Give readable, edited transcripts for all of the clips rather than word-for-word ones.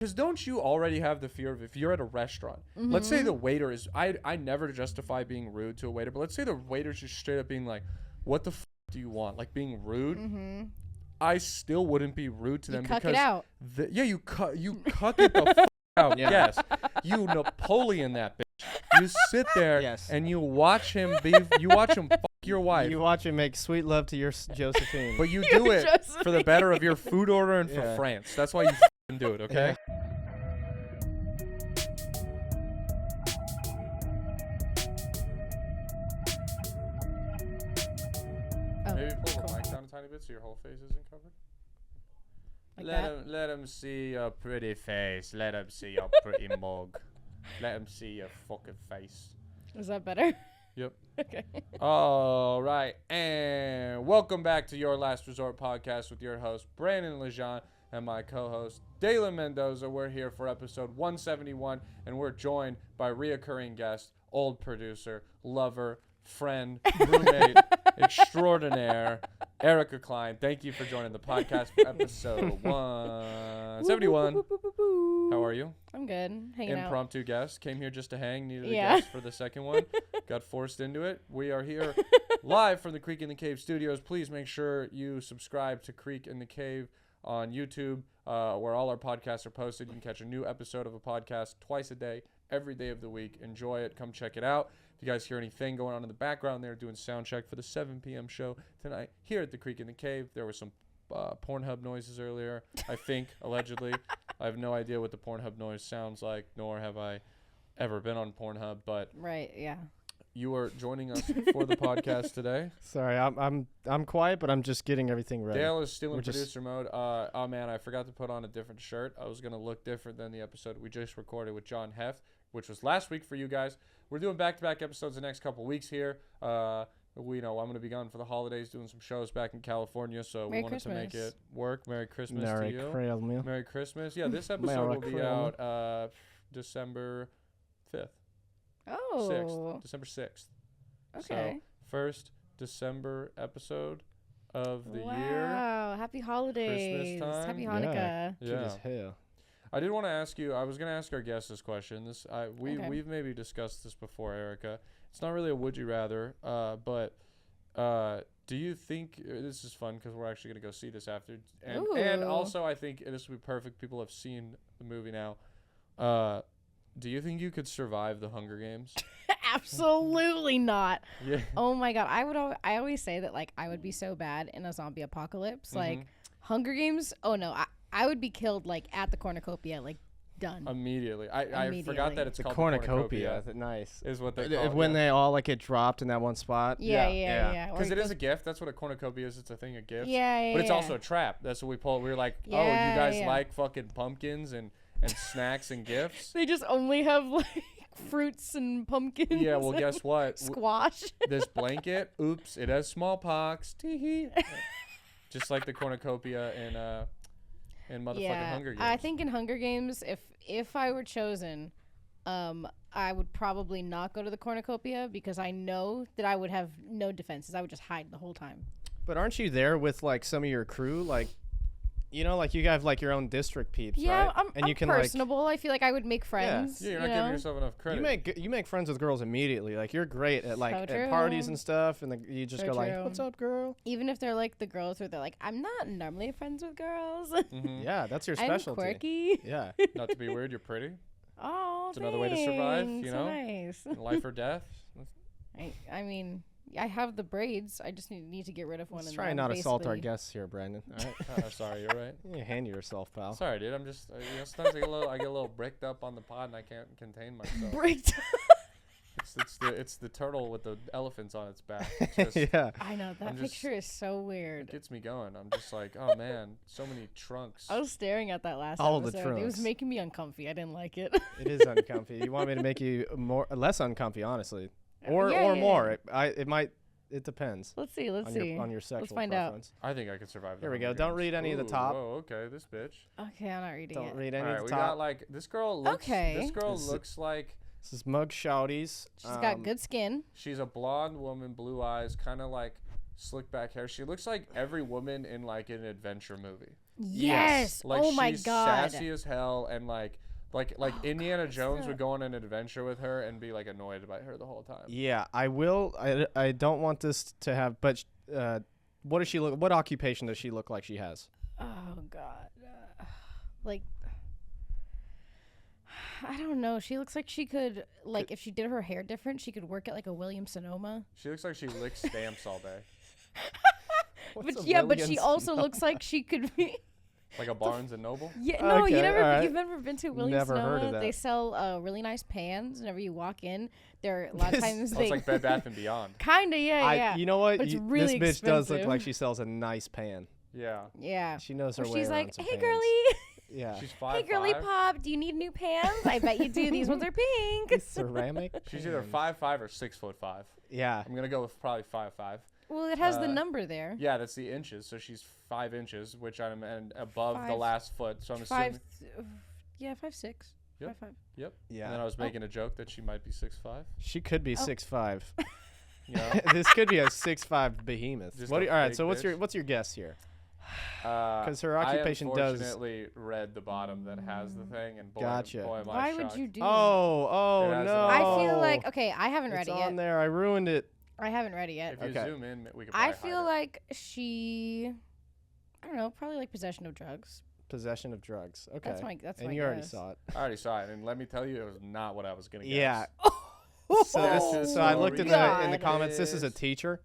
Because don't you already have the fear of if you're at a restaurant, let's say the waiter is, I never justify being rude to a waiter, but let's say the waiter's just straight up being like, what the do you want? Like being rude. I still wouldn't be rude to them cuck because it out. You cuck it the out. Yes. You Napoleon that bitch. You sit there and you watch him fuck your wife. You watch him make sweet love to your Josephine. But you do it for the better of your food order and for France. That's why you do it, okay? Maybe pull the mic down a tiny bit so your whole face isn't covered. Like let him see your pretty face. Let him see your pretty mug. Let him see your fucking face. Is that better? Yep. Okay. All right. And welcome back to Your Last Resort podcast with your host, Brandon Lejean, and my co-host, Dayla Mendoza. We're here for episode 171, and we're joined by reoccurring guest, old producer, lover, friend, roommate, extraordinaire, Erica Cline. Thank you for joining the podcast for episode 171. How are you? I'm good. Hanging out. Impromptu guest. Came here just to hang. Needed a guest for the second one. Got forced into it. We are here live from the Creek in the Cave studios. Please make sure you subscribe to Creek in the Cave on YouTube, where all our podcasts are posted. You can catch a new episode of a podcast twice a day, every day of the week. Enjoy it. Come check it out. If you guys hear anything going on in the background, they're doing sound check for the 7 p.m. show tonight here at the Creek in the Cave. There were some Pornhub noises earlier, I think, allegedly. I have no idea what the Pornhub noise sounds like, nor have I ever been on Pornhub. But right, yeah. You are joining us for the podcast today. Sorry, I'm quiet, but I'm just getting everything ready. Dale is still in producer mode. Oh man, I forgot to put on a different shirt. I was gonna look different than the episode we just recorded with John Heft, which was last week for you guys. We're doing back-to-back episodes the next couple weeks here. I'm going to be gone for the holidays doing some shows back in California, so we wanted to make it work. Merry Christmas to you. Merry Christmas. Yeah, this episode will be out December 5th. Oh. 6th. December 6th. Okay. So, first December episode of the year. Wow. Happy holidays. Christmas time. Happy Hanukkah. Yeah. Cute as hell. I did want to ask you. I was going to ask our guests this question. We've maybe discussed this before, Erica. It's not really a would you rather, but do you think this is fun because we're actually going to go see this after, and also I think this would be perfect. People have seen the movie now. Do you think you could survive the Hunger Games? Absolutely not. Yeah. Oh my God. I always say that like I would be so bad in a zombie apocalypse. Like Hunger Games. Oh no. I would be killed like at the cornucopia, like done. Immediately. I forgot that it's the called cornucopia. Nice. Is what they call it. When they all like get dropped in that one spot. Yeah. Because it is a gift. That's what a cornucopia is. It's a thing of gifts. Yeah. But it's also a trap. That's what we pulled. We were like, oh, you guys like fucking pumpkins and snacks and gifts. They just only have like fruits and pumpkins. Yeah, well, guess what? Squash. This blanket, oops, it has smallpox. Tee-hee. Just like the cornucopia in motherfucking Hunger Games. I think in Hunger Games, if I were chosen, I would probably not go to the cornucopia because I know that I would have no defenses. I would just hide the whole time. But aren't you there with like some of your crew, like? You know, like you have like your own district peeps, right? I'm personable. I feel like I would make friends. Yeah, you're not giving yourself enough credit. You make friends with girls immediately. Like you're great at like at parties and stuff, and you just go like, "What's up, girl?" Even if they're like the girls where they're like, "I'm not normally friends with girls." Yeah, that's your specialty. I'm quirky. Yeah. Not to be weird, you're pretty. Oh, it's another way to survive. You know, nice. Life or death. I mean. I have the braids. I just need to get rid of one. Let's try and not assault our guests here, Brandon. All right. Sorry, you're right. You hand yourself, pal. Sorry, dude. I'm just sometimes I get a little bricked up on the pod and I can't contain myself. Bricked. It's the turtle with the elephants on its back. It's just, yeah. I know that picture is so weird. It gets me going. I'm just like, oh man, so many trunks. I was staring at that last All episode. the trunks. It was making me uncomfy. I didn't like it. It is uncomfy. You want me to make you less uncomfy, honestly, or more? It depends. Let's see. On your sexual Let's find preference. I think I could survive. Here we go. Don't read any of the top. Oh, okay. This bitch. Okay, I'm not reading it. Don't read any of the top. We got like this girl. Looks, okay. This girl looks like. This is MugShawty's. She's got good skin. She's a blonde woman, blue eyes, kind of like slick back hair. She looks like every woman in like an adventure movie. Yes. Like Oh my she's god. sassy as hell, and like Indiana Jones would go on an adventure with her and be like annoyed by her the whole time. Yeah, I will. I don't want this to have. But what does she look? What occupation does she look like she has? Oh god. Like I don't know. She looks like she could like if she did her hair different, she could work at like a Williams Sonoma. She looks like she licks stamps all day. But she also looks like she could be like a Barnes and Noble. Yeah, no, Okay, you've never been to Williams Never Sonoma. heard of that. They sell really nice pans whenever you walk in. They're a lot of times It's like Bed Bath and Beyond. Kinda, yeah. You know what? But it's really this bitch does look expensive. like she sells a nice pan. Yeah. Yeah. She knows her Or way she's around like, some hey, pans. girly. Yeah. She's 5'5". Hey, girly pop, do you need new pans? I bet you do. These ones are pink. Ceramic. She's either 5'5" or 6'5". Yeah. I'm gonna go with probably 5'5". Well, it has the number there. Yeah, that's the inches. So she's 5 inches, which I'm above the Five- last foot. So I'm assuming. 5'6". Yep. 5'5". Yep. Yeah. And then I was making a joke that she might be 6'5". She could be 6'5". You know? This could be a 6'5" behemoth. Just All a right. big So bitch. what's your guess here? 'Cause her occupation does- unfortunately read the bottom that has the thing, and boy, Gotcha. boy am I Why would shocked. you do that? Oh It has no! an I feel like, okay, I haven't read it's it on yet. there. I ruined it. I haven't read it yet. If you Okay. zoom in, we could. I probably feel hide like she, I don't know, probably like possession of drugs. Possession of drugs. Okay. That's my and my you already guess. saw it. it. I already saw it, and let me tell you, it was not what I was gonna guess. Yeah. So Oh, I looked in the God. comments. This is a teacher.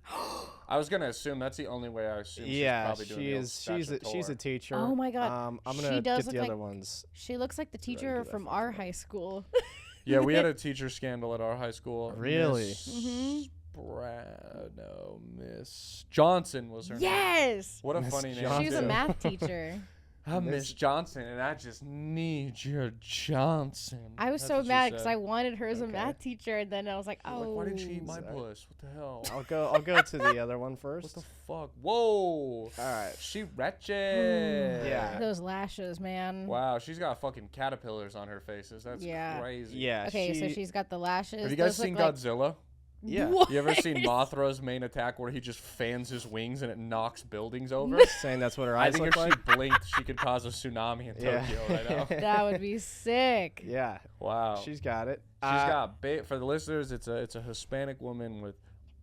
I was gonna assume that's the only way I assume. Yeah, she's probably doing the old she's a statutory. teacher. Oh my God. I'm She gonna does get the look other like- ones. She looks like the teacher do that from for our you. high school. Yeah, we had a teacher scandal at our high school. Really? Mhm. Miss Johnson was her name. Yes. What a Miss funny name. Johnson. She was a too. math teacher. I'm Miss Johnson, and I just need your Johnson. I was That's so what she mad because said. I wanted her as a Okay. math teacher, and then I was like, Like, oh. why didn't she eat my Sorry. puss? What the hell? I'll go to the other one What first. the fuck? Whoa. All right. She wretched. Yeah. Those lashes, man. Wow, she's got fucking caterpillars on her faces. That's Yeah. crazy. Yeah. Okay, so she's got the lashes. Have you guys Those seen look like- Godzilla? Yeah. What? You ever seen Mothra's main attack where he just fans his wings and it knocks buildings over? saying that's what her I eyes think look if like. she blinked, she could cause a tsunami in Yeah. Tokyo right now. That would be sick. Yeah. Wow. She's got it. She's got big, for the listeners, it's a Hispanic woman with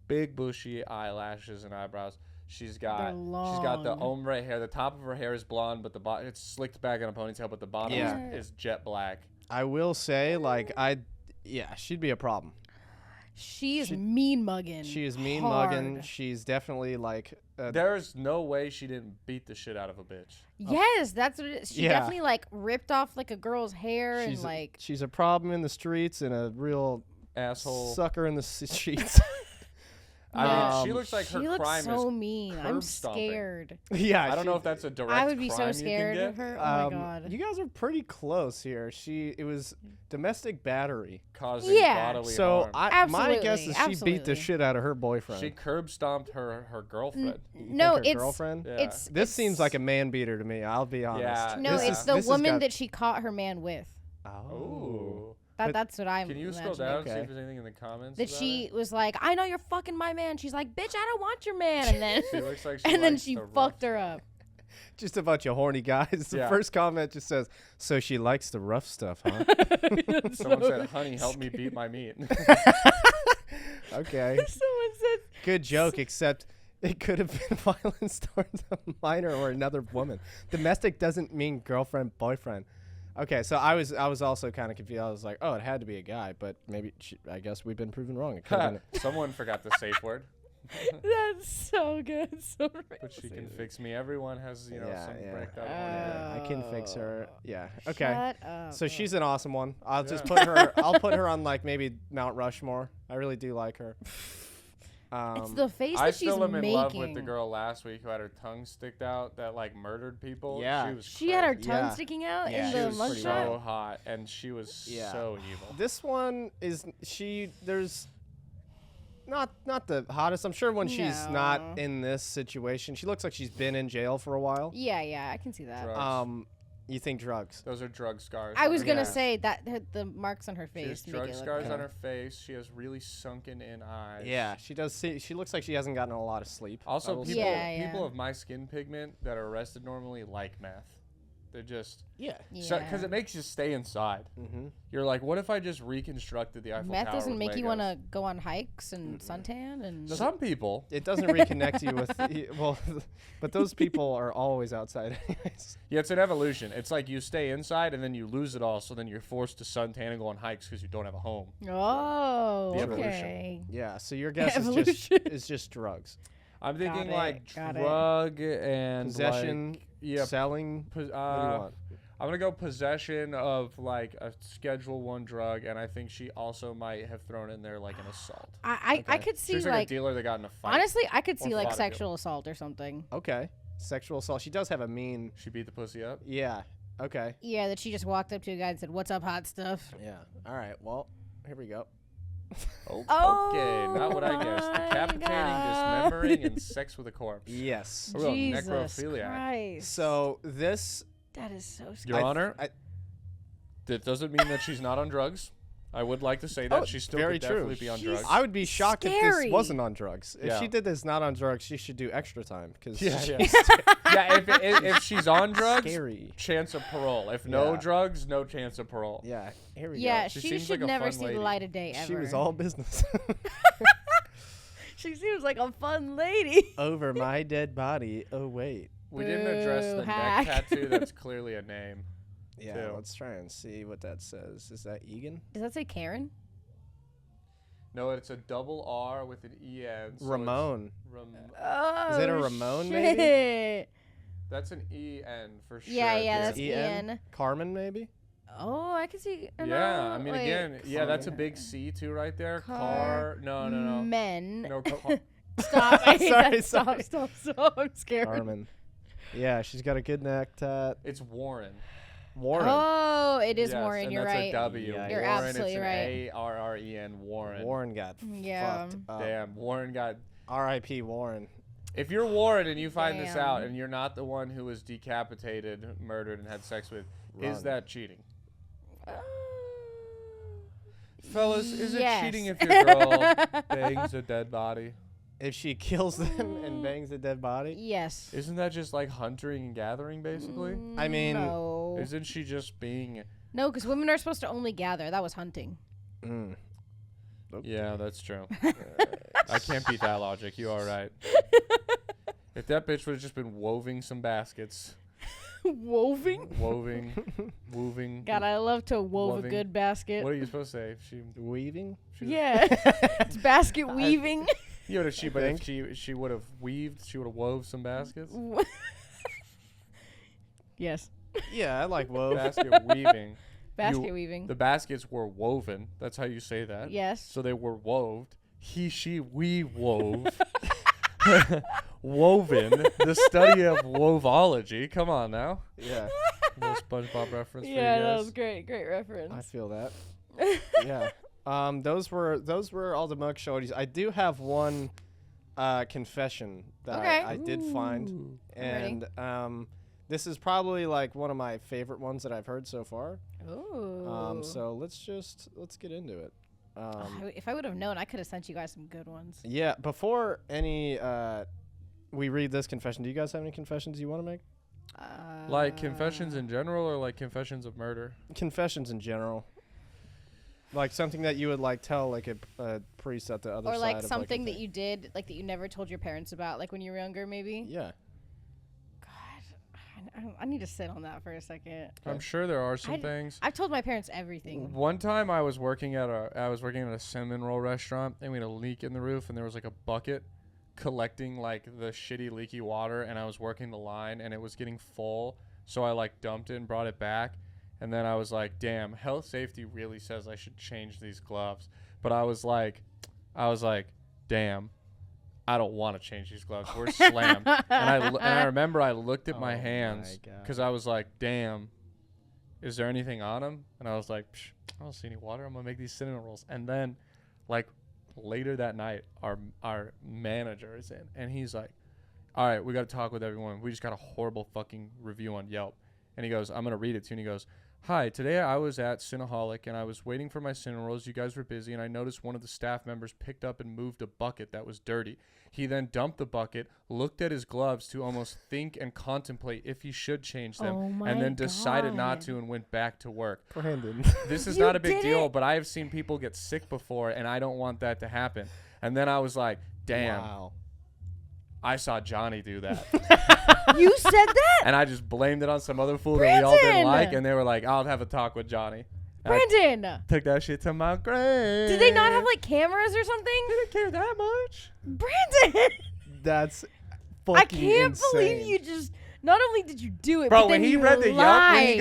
big bushy eyelashes and eyebrows. She's got the long. ombre hair. The top of her hair is blonde, but the bottom it's slicked back in a ponytail, but the bottom Yeah. is jet black. I will say, like, she'd be a problem. She is mean mugging. She is mean hard. mugging. She's definitely like. There's no way she didn't beat the shit out of a bitch. Yes, that's what it is. She Yeah. definitely like ripped off like a girl's hair and She's like. she's a problem in the streets and a real Asshole. sucker in the streets. I mean, she looks like she her looks crime so is mean. curb I'm stomping. scared. Yeah, I don't know if that's a direct I would be crime so you scared can of get. her. Oh my god. You guys are pretty close here. It was domestic battery. Causing Yeah. bodily So harm. my guess is she beat Absolutely. the shit out of her boyfriend. She curb stomped her girlfriend. You No, think her it's girlfriend. Yeah. it's This it's- seems like a man beater to me. I'll be honest. Yeah. No, This it's is- the this has woman got- that she caught her man with. Oh. But That's what I'm. Can you scroll imagining. down and see Okay. if there's anything in the comments? That about she it? was like, I know you're fucking my man. She's like, bitch, I don't want your man. And then, She looks like she and then likes she the rough fucked her stuff. up. Just a bunch of horny guys. The Yeah. first comment just says, "So she likes the rough stuff, huh?" Someone said, "Honey, help me beat my meat." Okay, Someone said, good joke. Except it could have been violence towards a minor or another woman. Domestic doesn't mean girlfriend, boyfriend. Okay, so I was also kind of confused. I was like, oh, it had to be a guy, but maybe I guess we've been proven wrong. It could have been. Someone forgot the safe word. that's so good. So But she can fix me. Everyone has, some breakdown. Yeah, I can fix her. Yeah. Okay. Shut up. So she's an awesome one. I'll just Yeah. put her. I'll put her on like maybe Mount Rushmore. I really do like her. It's the face I that she's still am in making. love with the girl last week who had her tongue sticked out that like murdered people. Yeah. She was She had her crazy. tongue Yeah. sticking out Yeah, in she the was pretty mugshot. so hot, and she was so evil. This one is there's not the hottest. I'm sure when she's not No. in this situation, she looks like she's been in jail for a while. Yeah, I can see that. Drugs. You think drugs? Those are drug scars. I on was her gonna face. say that the marks on her She has face make drug it look scars bad. on her face. She has really sunken in eyes. Yeah, she does. She looks like she hasn't gotten a lot of sleep. Also, will people, say. Yeah, people yeah. of my skin pigment that are arrested normally like meth. They're just Yeah. because it makes you stay inside. Mm-hmm. You're like, what if I just reconstructed the Eiffel Meth Tower doesn't with make you Legos? want to go on hikes and suntan and. Some people. It doesn't reconnect you with well, but those people are always outside anyways. Yeah, it's an evolution. It's like you stay inside and then you lose it all, so then you're forced to suntan and go on hikes because you don't have a home. Oh, The evolution. okay. Yeah, so your guess Evolution. is just drugs. I'm thinking it, like got it. drug and Possession, like, yeah. selling. Pos- What do you want? I'm gonna go possession of like a Schedule 1 drug, and I think she also might have thrown in there like an assault. I Okay. could see She's like a dealer that got in a fight. honestly I could Or see like fought a sexual assault or something. Okay, sexual assault. She does have a mean. She beat the pussy up. Yeah. Okay. Yeah, that she just walked up to a guy and said, "What's up, hot stuff?" Yeah. All right. Well, here we go. Oh Okay, not what I guessed. my Decapitating, God. dismembering, and sex with a corpse. Yes. A real Jesus necrophiliac. Christ. So this. that is so Your scary. Honor, I- that doesn't mean that she's not on drugs. I would like to say that Oh, she still very could true. definitely be on She's- drugs. I would be shocked if Scary. this wasn't on drugs. If Yeah. she did this not on drugs, she should do extra time because Yeah, yeah. If she's on drugs, scary. chance of parole. If no Yeah. drugs, no chance of parole. Yeah. Here we Yeah, go. She she seems should like a never fun see lady. the light of day ever. She was all business. She seems like a fun lady. Over my dead body. Oh wait. We didn't address Boo, the hack. neck tattoo. That's clearly a name. Yeah. Too. Let's try and see what that says. Is that Egan? Does that say Karen? No, it's a double R with an E N. so it's Ramon. Oh, Is it a Ramon, shit. maybe? That's an E N for sure. Yeah, yeah, Is that's it Ian. Carmen, maybe? Oh, I can see. Yeah, I no, mean, wait. again, yeah, that's a big C too right there. Car- No. Men. No, car. Stop. I hate Sorry, that. Stop, sorry. stop. I'm scared. Carmen. Yeah, she's got a good neck tat. It's Warren. Warren. Oh, it is Yes, Warren. and You're that's right. a W. Yeah, You're Warren, absolutely it's an right. Arren. Warren. Warren got Yeah. fucked up. Damn, Warren got. R.I.P. Warren. If you're Warren and you find this out Damn. and you're not the one who was decapitated, murdered, and had sex with, is Run. that cheating? Fellas, is Yes. it cheating if your girl bangs a dead body? If she kills them and bangs a dead body? Yes. Isn't that just like hunting and gathering, basically? I mean- no. Isn't she just being? No, because women are supposed to only gather. That was hunting. Mm. Yeah, that's true. I can't beat that logic. You are right. If that bitch would have just been woving some baskets, Woving? wooving. God, I love to wove Woving. a good basket. What are you supposed to say? If she, Weaving? she was- Yeah. It's basket weaving. You know, she, but if think? she would have weaved, she would have wove some baskets. Yes. Yeah, I like wove. Basket weaving. Basket weaving. The baskets were woven. That's how you say that. Yes. So they were woved. He, she, we wove. Woven. The study of wovology. Come on now. Yeah, Little SpongeBob reference for Yeah, you that guys. was great. Great reference. I feel that. Yeah. Those were all the MugShawties. I do have one confession that Okay. I did find, Ooh. I'm ready. and this is probably like one of my favorite ones that I've heard so far. Ooh. So let's get into it. If I would have known, I could have sent you guys some good ones. Yeah. Before we read this confession, do you guys have any confessions you want to make? Like confessions in general or like confessions of murder? Confessions in general. Like something that you would like tell like a priest at the other Or side like of something a that thing. you did, like that you never told your parents about, like when you were younger, maybe. Yeah. God, I need to sit on that for a second. I'm sure there are some I'd- things. I've told my parents everything. One time I was working at a cinnamon roll restaurant and we had a leak in the roof and there was like a bucket collecting like the shitty leaky water and I was working the line and it was getting full, so I like dumped it and brought it back, and then I was like, damn, health safety really says I should change these gloves, but I was like damn, I don't want to change these gloves, we're slammed. and I remember I looked at my Oh hands my God. because I was like, damn, is there anything on them? And I was like, Psh, I don't see any water. I'm gonna make these cinnamon rolls. And then, like, later that night, our manager is in, and he's like, all right, we got to talk with everyone. We just got a horrible fucking review on Yelp. And he goes, I'm going to read it to you. And he goes, hi, today I was at Cinnaholic and I was waiting for my cinnamon rolls. You guys were busy and I noticed one of the staff members picked up and moved a bucket that was dirty. He then dumped the bucket, looked at his gloves to almost think and contemplate if he should change them, and then decided not to and went back to work. Brandon. This is not a big deal, but I have seen people get sick before and I don't want that to happen. And then I was like, damn. Wow. I saw Johnny do that. You said that? And I just blamed it on some other fool that we all didn't like. And they were like, I'll have a talk with Johnny. And Brandon! took that shit to my grave. Did they not have like cameras or something? They didn't care that much. Brandon! That's fucking I can't believe insane. you just... Not only did you do it, Bro, but when then he you read the lied.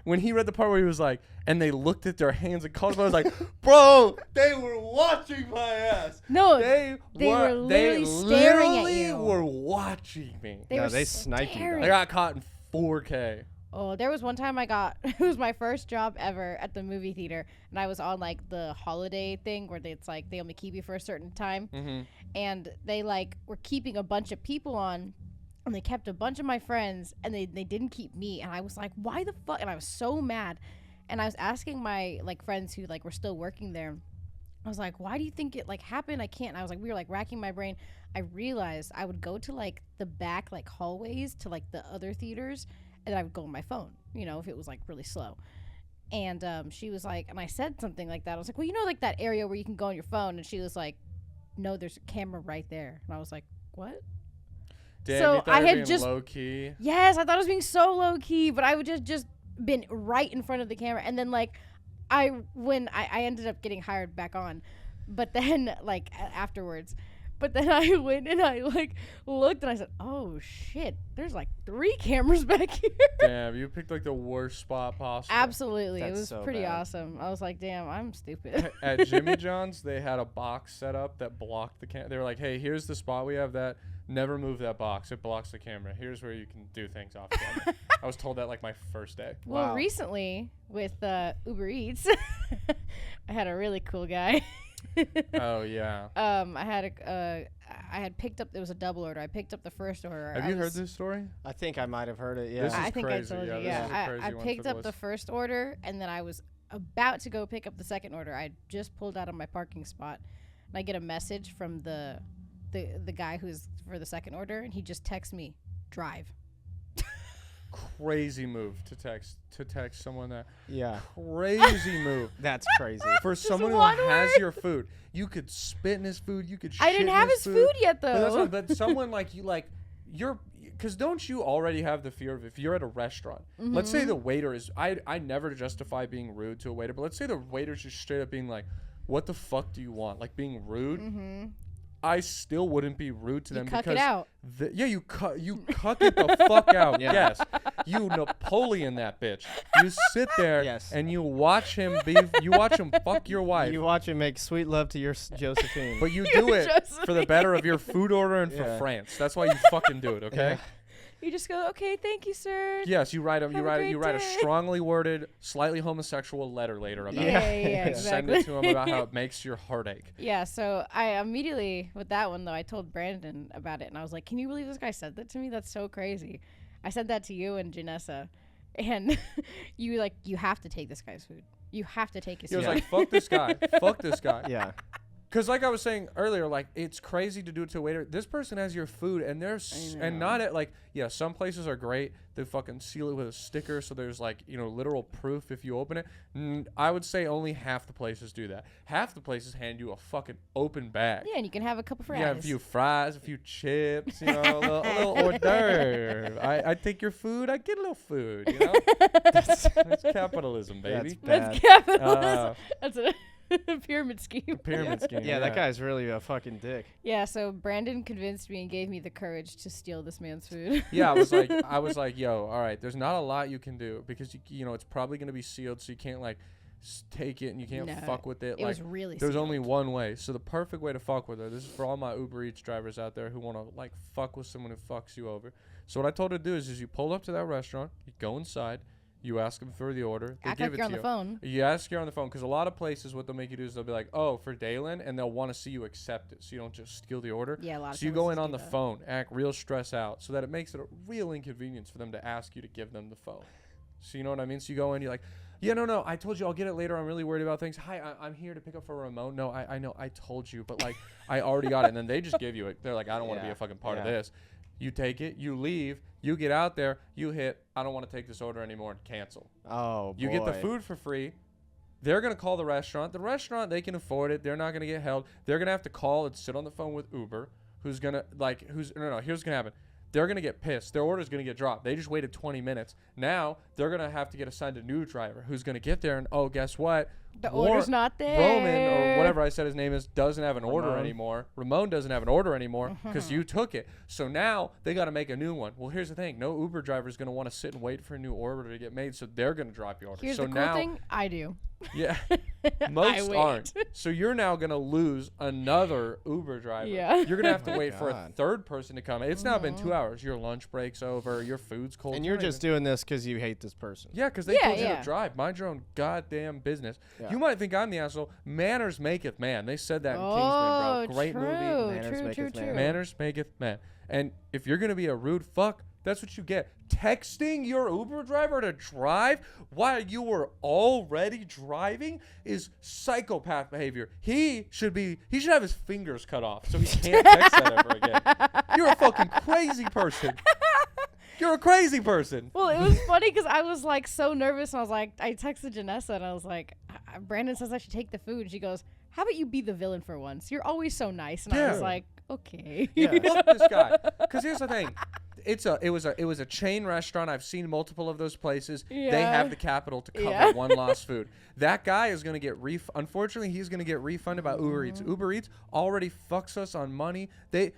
when he read the part where he was like, and they looked at their hands and called him, I was like, bro, they were watching my ass. No, They were literally staring at you. were watching me. They sniped you. staring. I got caught in 4K. Oh, there was one time it was my first job ever at the movie theater, and I was on like the holiday thing where it's like they only keep you for a certain time, and they like were keeping a bunch of people on, and they kept a bunch of my friends, and they didn't keep me, and I was like, why the fuck? And I was so mad, and I was asking my like friends who like were still working there. I was like, why do you think it like happened? I can't. And I was like, we were like racking my brain. I realized I would go to like the back like hallways to like the other theaters, and I would go on my phone, you know, if it was like really slow. And she was like, and I said something like that. I was like, well, you know, like that area where you can go on your phone. And she was like, no, there's a camera right there. And I was like, what? Damn, So you thought I you were had being just low key. Yes, I thought I was being so low key, but I would just been right in front of the camera. And then like I ended up getting hired back on, but then like afterwards. But then I went and I like looked and I said, "Oh shit, there's like 3 cameras back here." Damn, you picked like the worst spot possible. Absolutely, That's it was so pretty bad. awesome. I was like, "Damn, I'm stupid." At Jimmy John's, they had a box set up that blocked the camera. They were like, "Hey, here's the spot we have that. Never move that box. It blocks the camera. Here's where you can do things off camera." I was told that like my first day. Well, Wow. recently with Uber Eats, I had a really cool guy. Oh yeah. I had picked up. There was a double order. I picked up the first order. Have you heard this story? I think I might have heard it. Yeah. This is I think crazy. I told Yeah, you. this Yeah, is a crazy I one picked for the up the list. first order, and then I was about to go pick up the second order. I just pulled out of my parking spot, and I get a message from the guy who's for the second order, and he just texts me, "Drive." Crazy move to text someone that. Yeah. Crazy move. That's crazy. For someone who one has word. your food, you could spit in his food. You could. I didn't shit in have his food yet, But, that's though. what, but someone like you, like you're, because don't you already have the fear of if you're at a restaurant? Let's say the waiter is. I never justify being rude to a waiter, but let's say the waiter's just straight up being like, "What the fuck do you want?" Like being rude. I still wouldn't be rude to them cuck it because out. you cuck it the fuck out. Yeah. Yes, you Napoleon that bitch. You sit there Yes. and you watch him you watch him fuck your wife. You watch him make sweet love to your Josephine. But you do it Josephine. for the better of your food order and for Yeah. France. That's why you fucking do it, okay? Yeah. You just go, "Okay, thank you, sir." Yes, you write a Have a great a day. strongly worded, slightly homosexual letter later about Yeah, it. yeah, And send exactly. it to him about how it makes your heart ache. Yeah, so I immediately, with that one, though, I told Brandon about it, and I was like, can you believe this guy said that to me? That's so crazy. I said that to you and Janessa, and you have to take this guy's food. You have to take his He was food. like, fuck this guy. Fuck this guy. Yeah. Because like I was saying earlier, like it's crazy to do it to a waiter. This person has your food, and and not at like some places are great. They fucking seal it with a sticker, so there's like literal proof if you open it. I would say only half the places do that. Half the places hand you a fucking open bag. yeah, and you can have a couple fries. Yeah, a few fries, a few chips, a little hors d'oeuvre. I take your food, I get a little food. That's capitalism, baby. That's Bad. capitalism. That's a pyramid scheme. Pyramid scheme. Yeah, that guy's really a fucking dick. Yeah, so Brandon convinced me and gave me the courage to steal this man's food. Yeah, I was like, yo, all right, there's not a lot you can do because it's probably gonna be sealed, so you can't like take it and you can't No, fuck with it. It Like was really there's sealed. only one way. So the perfect way to fuck with her. This is for all my Uber Eats drivers out there who want to like fuck with someone who fucks you over. So what I told her to do is you pull up to that restaurant, you go inside, You ask them for the order. They Act give like it you're to on the you. phone. You ask you're on the phone because a lot of places what they'll make you do is they'll be like, oh, for Dalen, and they'll want to see you accept it, so you don't just steal the order. Yeah, a lot of So you places go in do on the that. phone, act real stress out, so that it makes it a real inconvenience for them to ask you to give them the phone. So you know what I mean? So you go in, you're like, yeah, no, I told you I'll get it later. I'm really worried about things. Hi, I'm here to pick up for Ramon. No, I know, I told you, but like, I already got it. And then they just give you it. They're like, I don't want to be a fucking part of this. You take it, you leave, you get out there, you hit, I don't want to take this order anymore, and cancel. Oh, boy. You get the food for free. They're going to call the restaurant. The restaurant, they can afford it. They're not going to get held. They're going to have to call and sit on the phone with Uber, who's going to, like, here's what's going to happen. They're going to get pissed. Their order's going to get dropped. They just waited 20 minutes. Now, they're going to have to get assigned a new driver who's going to get there and, oh, guess what? The order's not there. Roman, or whatever I said his name is, doesn't have an order Ramon. anymore. Ramon doesn't have an order anymore because you took it. So now they got to make a new one. Well, here's the thing. No Uber driver is going to want to sit and wait for a new order to get made, so they're going to drop your order. Here's so the cool now, thing. I do. yeah, I most wait. aren't. So you're now going to lose another Uber driver. Yeah. You're going to have to Oh my wait for a God. third person to come. It's now been 2 hours. Your lunch break's over. Your food's cold. And It's you're not just even- doing this because you hate this person. Yeah, because they Yeah, told you yeah. to drive. Mind your own goddamn business. Yeah. You might think I'm the asshole. Manners maketh man. They said that in Oh, Kingsman, bro. Great true. movie. Manners maketh man. Manners maketh man. And if you're going to be a rude fuck, that's what you get. Texting your Uber driver to drive while you were already driving is psychopath behavior. He should have his fingers cut off so he can't text that ever again. You're a fucking crazy person. You're a crazy person. Well, it was funny because I was like so nervous. And I was like, I texted Janessa and I was like, Brandon says I should take the food. She goes, how about you be the villain for once? You're always so nice. And I was Yeah. like, okay. Yeah. Fuck this guy. Because here's the thing. It was a chain restaurant. I've seen multiple of those places. They Yeah. have the capital to cover Yeah. one lost food. That guy is going to get unfortunately, he's going to get refunded by Uber Eats. Uber Eats already fucks us on money.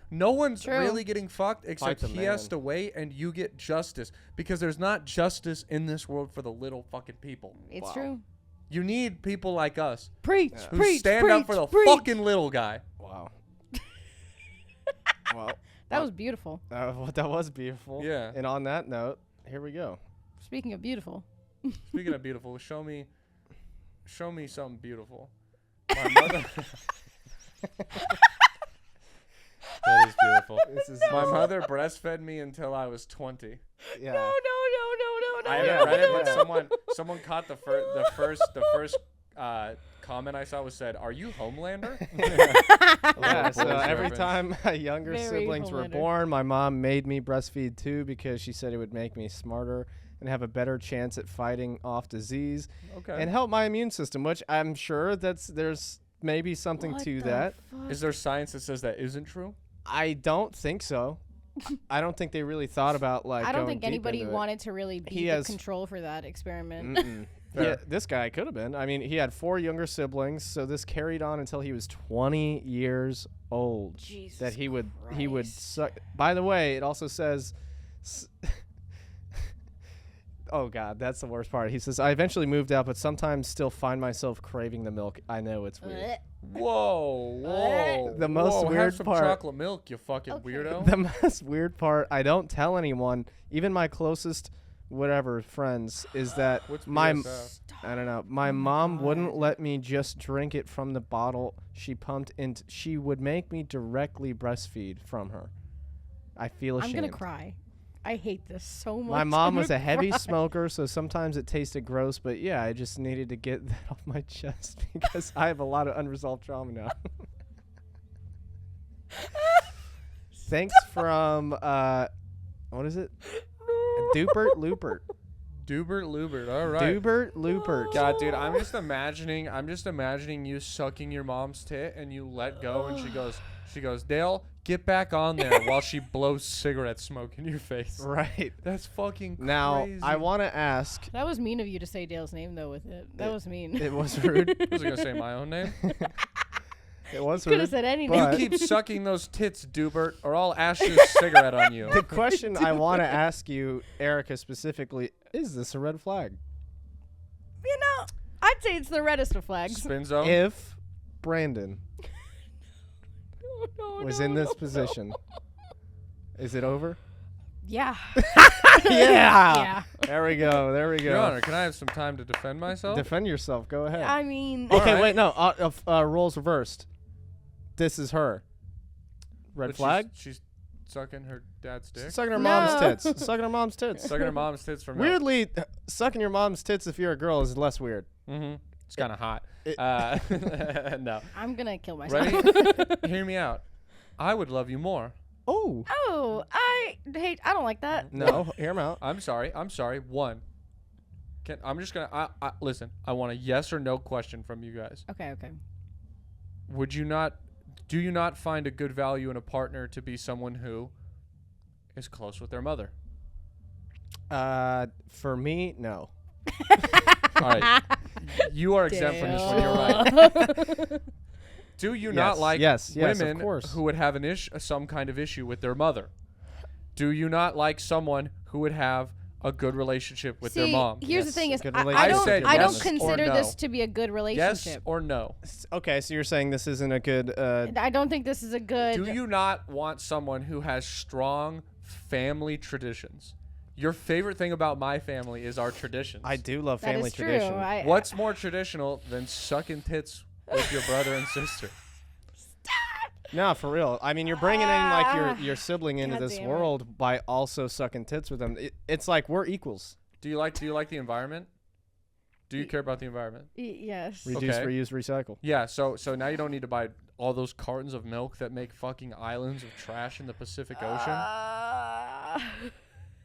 No one's True. really getting fucked except the he has man. to wait and you get justice because there's not justice in this world for the little fucking people. It's Wow. true. You need people like us Preach, who preach, stand preach, up for the preach. fucking little guy. Wow. Well, That was beautiful. that was beautiful. Yeah. And on that note, here we go. Speaking of beautiful. Speaking of beautiful, show me something beautiful. My mother. That is beautiful. This is My mother breastfed me until I was 20. yeah. No. I haven't read it, but someone caught the first comment I saw was said, "Are you Homelander?" Yeah, so Boys every reference. time my younger Very siblings were Homelander. born, my mom made me breastfeed too because she said it would make me smarter and have a better chance at fighting off disease Okay. and help my immune system, which I'm sure there's maybe something What to the that. fuck? Is there science that says that isn't true? I don't think so. I don't think they really thought about like. I don't going think deep anybody into it. wanted to really be He the has- control for that experiment. Mm-mm. Fair. Yeah, this guy could have been. I mean, he had 4 younger siblings, so this carried on until he was 20 years old. Jesus that he would Christ. suck. By the way, it also says. Oh God, that's the worst part. He says, "I eventually moved out, but sometimes still find myself craving the milk. I know it's weird." Blech. Whoa. The most Whoa, weird have some part- chocolate milk, you fucking Okay. weirdo. The most weird part, I don't tell anyone, even my closest, whatever friends, is that What's my BSF? I don't know. My Oh my mom wouldn't God. let me just drink it from the bottle she pumped into. She would make me directly breastfeed from her. I feel ashamed. I'm gonna cry. I hate this so much. My I'm mom was gonna a heavy cry. smoker, so sometimes it tasted gross. But yeah, I just needed to get that off my chest because I have a lot of unresolved trauma now. Thanks from what is it? Dubert Lupert. Dubert Lubert. All right. Dubert Lupert. God, dude, I'm just imagining you sucking your mom's tit and you let go and she goes, Dale, get back on there while she blows cigarette smoke in your face. Right. That's fucking Now, crazy. I want to ask. That was mean of you to say Dale's name though with it. That was mean. It was rude. I wasn't gonna say my own name. It was Could have rude. said any but- name. You keep sucking those tits, Dubert, or I'll ash this cigarette on you. The question I want to ask you, Erica, specifically, is this a red flag? You know, I'd say it's the reddest of flags. Spin zone. If Brandon No, was no, in this no, position, is it over? Yeah. Yeah. Yeah. There we go. There we go. Your Honor, can I have some time to defend myself? Defend yourself. Go ahead. I mean, Okay, Alright. wait, no. Roles reversed. This is her. Red But flag? She's sucking her dad's dick. Sucking her No. mom's tits. Sucking her mom's tits. Sucking her mom's tits from Weirdly, sucking your mom's tits if you're a girl is less weird. Mm-hmm. It's kind of hot. It- No. I'm gonna kill myself. Ready? Hear me out. I would love you more. Oh. Oh, I don't like that. No, hear him out. I'm sorry. One. I'm just gonna. Listen. I want a yes or no question from you guys. Okay. Would you not? Do you not find a good value in a partner to be someone who is close with their mother? For me, no. All right. You are exempt from this one. You're right. Do you not like yes, of women course. who would have some kind of issue with their mother? Do you not like someone who would have a good relationship with their mom? Here's the Yes, thing: is good I relationship. said I don't yes or consider no. this to be a good relationship. Yes or no? Okay, so you're saying this isn't a good. I don't think this is a good. Do you not want someone who has strong family traditions? Your favorite thing about my family is our traditions. I do love That family is true. tradition. What's more traditional than sucking tits with your brother and sister? No, for real. I mean, you're bringing in like Ah. your sibling into God this damn it. world by also sucking tits with them. It's like we're equals. Do you like the environment? Do you care about the environment? Yes. Reduce, Okay. reuse, recycle. Yeah, so now you don't need to buy all those cartons of milk that make fucking islands of trash in the Pacific Ocean.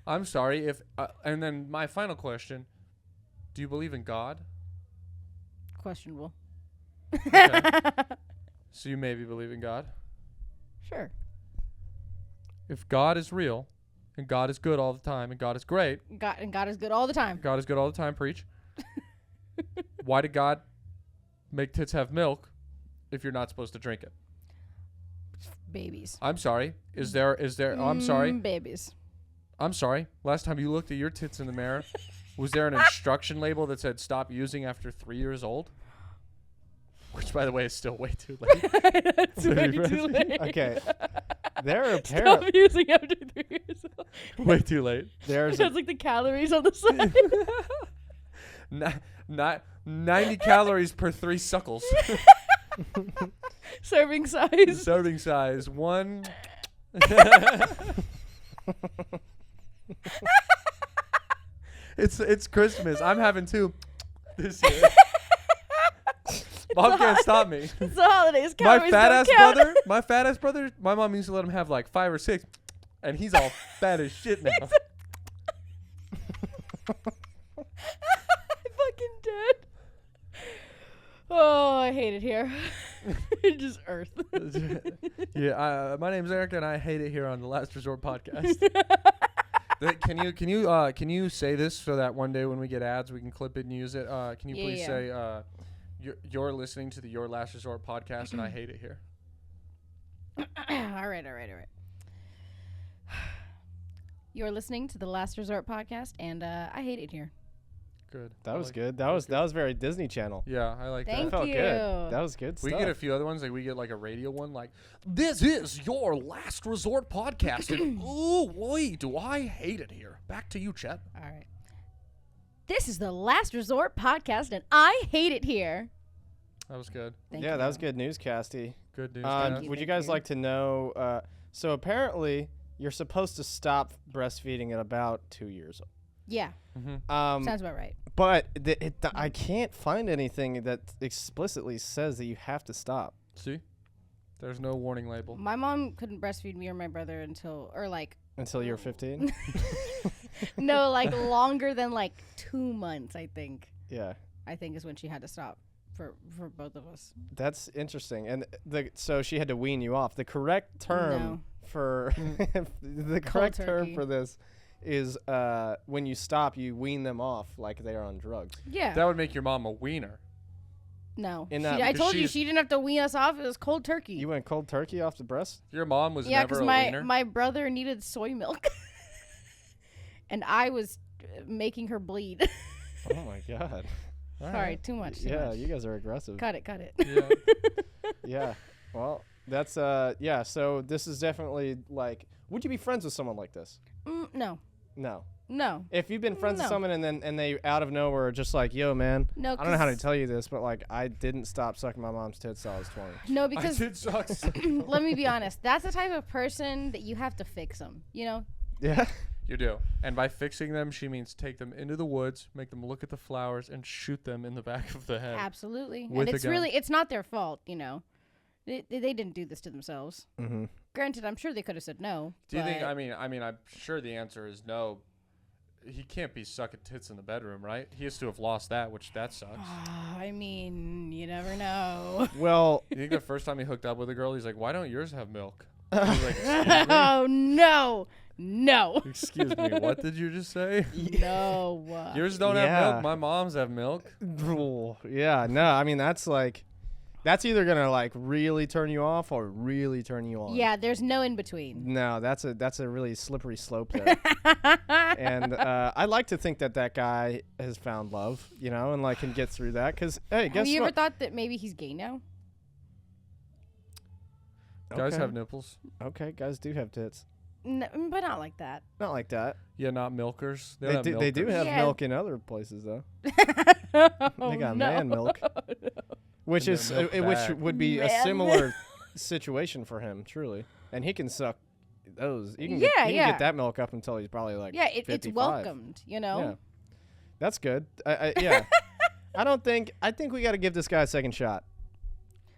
I'm sorry if and then my final question, do you believe in God? Questionable. Okay. So you maybe believe in God? Sure. If God is real and God is good all the time and God is great, God is good all the time. God is good all the time, preach. Why did God make tits have milk if you're not supposed to drink it? Babies. I'm sorry. Is there I'm sorry. Babies. I'm sorry. Last time you looked at your tits in the mirror, was there an instruction label that said stop using after 3 years old? Which, by the way, is still way too late. That's way too late. Okay. There are Stop apparent. using after 3 years old. Way too late. There's That's like the calories on the side. 90 calories per 3 suckles. Serving size. Serving size 1. It's Christmas. I'm having 2 this year. Mom can't stop me. It's the holidays. My Calories fat don't ass count. brother, my mom used to let him have like 5 or 6, and he's all fat as shit now. I'm fucking dead. Oh, I hate it here. It's just Earth. Yeah, my name's Eric, and I hate it here on the Last Resort podcast. Can you say this so that one day when we get ads we can clip it and use it? Can you please say you're listening to the Your Last Resort podcast, and I hate it here. All right. You're listening to the Last Resort podcast, and I hate it here. Good. that was good. That was very Disney Channel. Yeah, I like Thank that. Felt you. good. That was good We stuff. get a few other ones, like we get like a radio one, like this is your Last Resort podcast, and ooh, boy, do I hate it here. Back to you, Chet. All right. This is the Last Resort podcast, and I hate it here. That was good. Thank Yeah, you. that was good newscasty. Good news. Thank you. Would you guys like to know? So apparently, you're supposed to stop breastfeeding at about 2 years old. Yeah, sounds about right. But I can't find anything that explicitly says that you have to stop. See, there's no warning label. My mom couldn't breastfeed me or my brother until Until you're 15? no, like longer than like 2 months. I think Yeah. is when she had to stop for both of us. That's interesting. And so she had to wean you off. The correct term for the correct term turkey. for this is when you stop, you wean them off like they are on drugs. Yeah. That would make your mom a wiener. No. In She- that- I because told you she's- she didn't have to wean us off. It was cold turkey. You went cold turkey off the breast? Your mom was Yeah, never because a wiener. my brother needed soy milk, and I was making her bleed. Oh my god. All Sorry, right. too much. Too Yeah, much. you guys are aggressive. Cut it. Yeah. Yeah. Well, that's yeah, so this is definitely like, would you be friends with someone like this? No. No. No. If you've been friends with No. someone and they out of nowhere are just like, yo, man, No, I don't know how to tell you this, but like I didn't stop sucking my mom's tits till I was 20. No, I because did suck. let me be honest. That's the type of person that you have to fix them. You know. Yeah. You do. And by fixing them, she means take them into the woods, make them look at the flowers, and shoot them in the back of the head. Absolutely. With And a it's gun. really, it's not their fault, you know. They didn't do this to themselves. Mm-hmm. Granted, I'm sure they could have said no. Do you think? but- I mean, I'm sure the answer is no. He can't be sucking tits in the bedroom, right? He has to have lost that, which that sucks. I mean, you never know. Well, You think the first time he hooked up with a girl, he's like, "Why don't yours have milk?" He's like, "Excuse me? Oh no, no, Excuse me, what did you just say? no. Yours don't have Yeah. milk. My mom's have milk." yeah, no, I mean that's either gonna like really turn you off or really turn you on. Yeah, there's no in between. No, that's a really slippery slope there. And I like to think that guy has found love, you know, and like can get through that. Cause hey, guess Have you what? ever thought that maybe he's gay now? Guys Okay. have nipples. Okay, guys do have tits. No, but not like that. Not like that. Yeah, not milkers. They do. They do milkers. have Yeah. milk in other places though. Oh, They got no. man milk, which And is their milk which bag. would be a Man. similar situation for him, truly. And he can suck those. He can, Yeah, he can yeah. get that milk up until he's probably like Yeah, it's 55. welcomed, you know. Yeah, that's good. Yeah, I think we got to give this guy a second shot.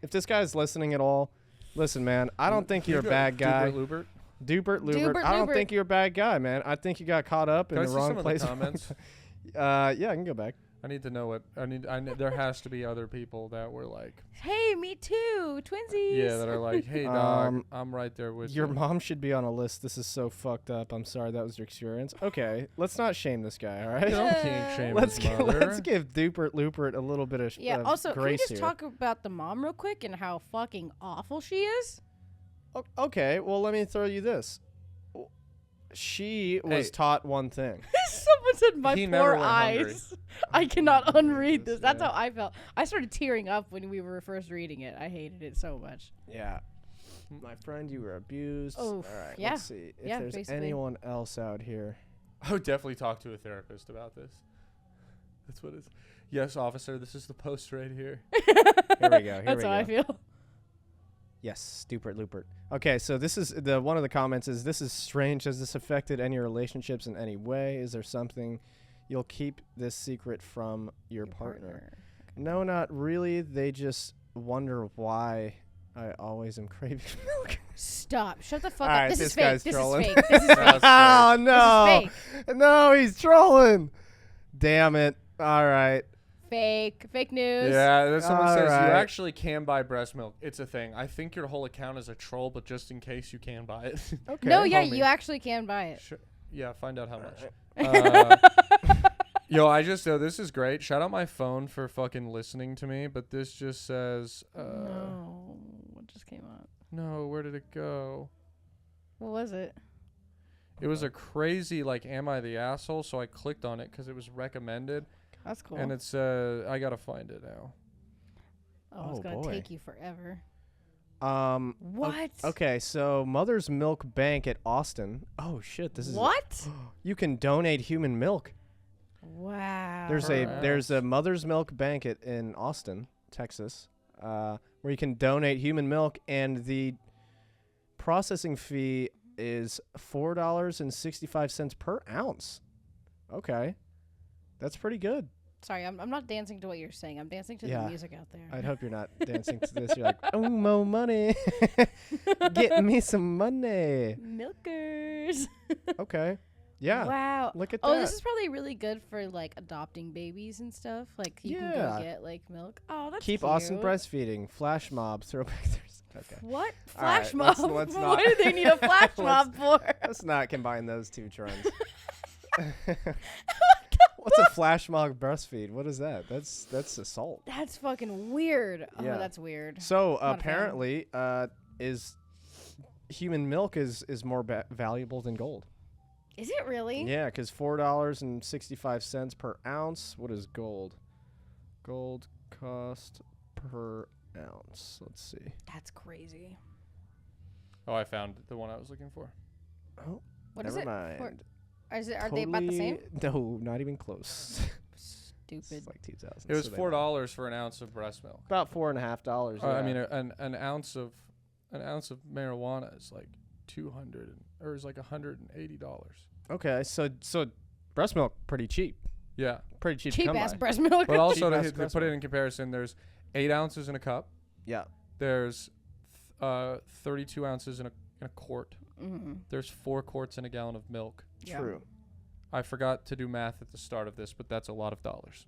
If this guy's listening at all, listen, man. I don't think you're a bad guy. Lubert. Dubert, Lubert. Dubert, I don't Lubert. think you're a bad guy, man. I think you got caught up Can in I the see wrong some of place. the comments? Yeah, I can go back. I need to know what I need. There has to be other people that were like, Hey, me too, twinsies. yeah, that are like, hey, dog, Um, I'm right there with Your you. mom should be on a list. This is so fucked up. I'm sorry that was your experience. Okay, let's not shame this guy, all right? You don't kink shame Let's his give, mother. let's give Dupert Lupert a little bit of Yeah. of Also, can we grace just here. talk about the mom real quick and how fucking awful she is? Okay, well let me throw you this. She was Hey. taught one thing. Someone said my He never poor went hungry. eyes. I cannot unread this. That's Yeah. how I felt. I started tearing up when we were first reading it. I hated it so much. Yeah. My friend, you were abused. Oof, All right, yeah. let's see if Yeah, there's basically. anyone else out here. I would definitely talk to a therapist about this. That's what it's. Yes, officer, this is the post right here. Here we go. Here That's we how go. I feel. Yes, Dupert Lupert. Okay, so this is one of the comments is this is strange. Has this affected any relationships in any way? Is there something you'll keep this secret from your partner? No, not really. They just wonder why I always am craving milk. Stop. Shut the fuck All up. right, This this is fake. guy's This trolling. is fake. This is fake. That's Oh fake. no! This is No, he's trolling. Damn it! All right. Fake. Fake news. Yeah, then someone says you Alright. actually can buy breast milk. It's a thing. I think your whole account is a troll, but just in case, you can buy it. Okay. No, yeah, homie. you actually can buy it. Sure. Yeah, find out how much. Yo, I just this is great. Shout out my phone for fucking listening to me, but this just says No. What just came up? no, where did it go? What was it? It was a crazy like am I the asshole? So I clicked on it cuz it was recommended That's cool. and it's I got to find it now. Oh, it's Oh, gonna boy. take you forever. What? Okay, so Mother's Milk Bank at Austin. Oh shit, this is What? you can donate human milk. Wow. There's a Mother's Milk Bank in Austin, Texas, where you can donate human milk, and the processing fee is $4.65 per ounce. Okay, that's pretty good. Sorry, I'm not dancing to what you're saying. I'm dancing to Yeah. the music out there. I'd hope you're not dancing to this. You're like, oh, more money, get me some money. Milkers. Okay, yeah. Wow. Look at Oh, that. this is probably really good for like adopting babies and stuff. Like you can Yeah. go get like milk. Oh, that's Keep cute. Austin breastfeeding. Flash mob. Throwback Thursday. Okay. What All right, flash mob? let's what not- do they need a flash Let's- mob for? Let's not combine those two trends. What's a flash mob breastfeed? What is that? That's assault. That's fucking weird. Yeah. Oh, that's weird. So Not a fan. apparently, is human milk is more valuable than gold. Is it really? Yeah, because $4.65 per ounce. What is gold? Gold cost per ounce. Let's see. That's crazy. Oh, I found the one I was looking for. Oh, What is never it? mind. Are they about the same? No, not even close. Stupid. It's like 2,000. It was $4 for an ounce of breast milk. About $4.50. I mean, an ounce of marijuana is like $180. Okay, so breast milk pretty cheap. Yeah, pretty cheap. Cheap ass breast milk. But also to breast put it milk. in comparison, there's 8 ounces in a cup. Yeah. There's 32 ounces in a quart. Mm-hmm. There's 4 quarts in a gallon of milk. Yeah. True. I forgot to do math at the start of this, but that's a lot of dollars.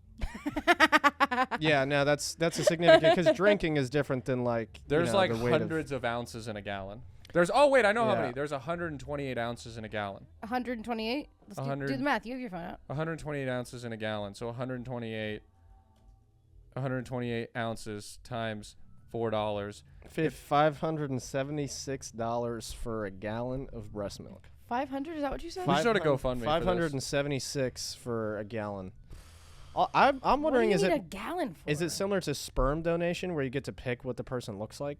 Yeah, no, that's a significant because drinking is different than like There's the weight hundreds of ounces in a gallon. I know how Yeah. many. There's 128 ounces in a gallon. 128. Let's do the math. You have your phone out. 128 ounces in a gallon. So 128 ounces times $4. $576 for a gallon of breast milk. 500. Is that what you said? We should have GoFundMe. 576 for a gallon. I'm wondering, what do you is need it a gallon for? is it similar to sperm donation where you get to pick what the person looks like?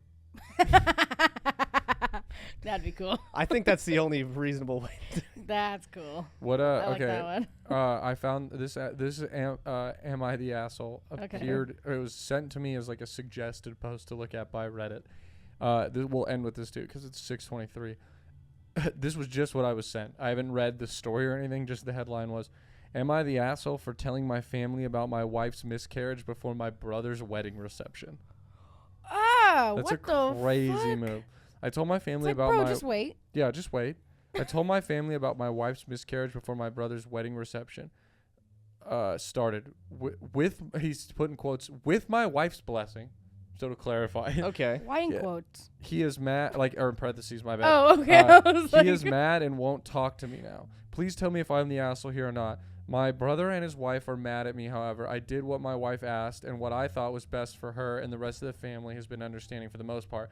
That'd be cool. I think that's the only reasonable way. That's cool. What I like okay. that one. I found this Am I the Asshole appeared. It was sent to me as like a suggested post to look at by Reddit. We'll end with this too because it's 6:23. This was just what I was sent. I haven't read the story or anything. Just the headline was, "Am I the asshole for telling my family about my wife's miscarriage before my brother's wedding reception?" Ah, That's what a the crazy fuck? move. I told my family It's like, about bro, my just wait. Yeah, just wait. I told my family about my wife's miscarriage before my brother's wedding reception started. With he's put in quotes, with my wife's blessing. So to clarify. Okay. Why in Yeah. quotes? He is mad, or in parentheses, my bad. Oh, okay. I was he is mad and won't talk to me now. Please tell me if I'm the asshole here or not. My brother and his wife are mad at me, however. I did what my wife asked and what I thought was best for her, and the rest of the family has been understanding for the most part.